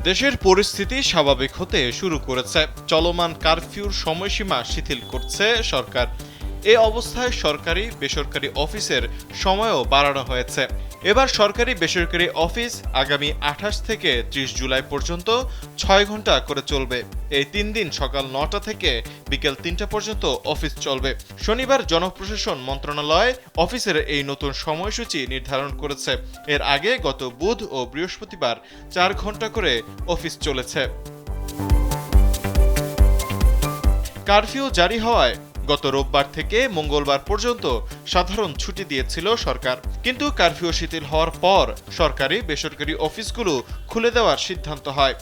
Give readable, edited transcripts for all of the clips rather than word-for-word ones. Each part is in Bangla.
দেশের পরিস্থিতি স্বাভাবিক হতে শুরু করেছে। চলমান কারফিউর সময়সীমা শিথিল করছে সরকার। এ অবস্থায় সরকারি বেসরকারি অফিসের সময়ও বাড়ানো হয়েছে। এবার সরকারি বেসরকারি অফিস আগামী 28 থেকে 30 জুলাই পর্যন্ত 6 ঘন্টা করে চলবে। এই 3 দিন সকাল 9টা থেকে বিকেল 3টা পর্যন্ত অফিস চলবে। শনিবার জনপ্রশাসন মন্ত্রণালয় অফিসের এই নতুন সময়সূচি নির্ধারণ করেছে। এর আগে গত বুধ ও বৃহস্পতিবার 4 ঘন্টা করে অফিস চলেছে। কারফিউ জারি হওয়ায় গত রোববার থেকে মঙ্গলবার পর্যন্ত সাধারণ ছুটি দিয়েছিল সরকার। কিন্তু কারফিউ শিথিল হওয়ার পর সরকারি বেসরকারি অফিসগুলো খুলে দেওয়ার সিদ্ধান্ত হয়।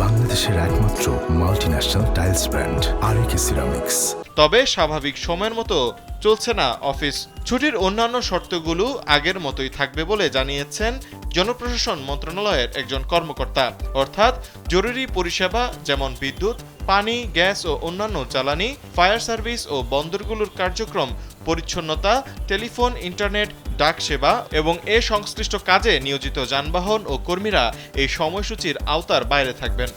বাংলাদেশের একমাত্র মাল্টিন্যাশনাল টাইলস ব্র্যান্ড আরএকে সিরামিক্স। তবে স্বাভাবিক সময়ের মতো চলছে না অফিস। ছুটির অন্যান্য শর্তগুলো আগের মতোই থাকবে বলে জানিয়েছেন জনপ্রশাসন মন্ত্রণালয়ের একজন কর্মকর্তা। অর্থাৎ জরুরি পরিষেবা যেমন বিদ্যুৎ, পানি, গ্যাস ও অন্যান্য জ্বালানি, ফায়ার সার্ভিস ও বন্দরগুলোর কার্যক্রম, পরিচ্ছন্নতা, টেলিফোন, ইন্টারনেট, ডাক সেবা এবং এ সংশ্লিষ্ট কাজে নিয়োজিত যানবাহন ও কর্মীরা এই সময়সূচির আওতার বাইরে থাকবেন।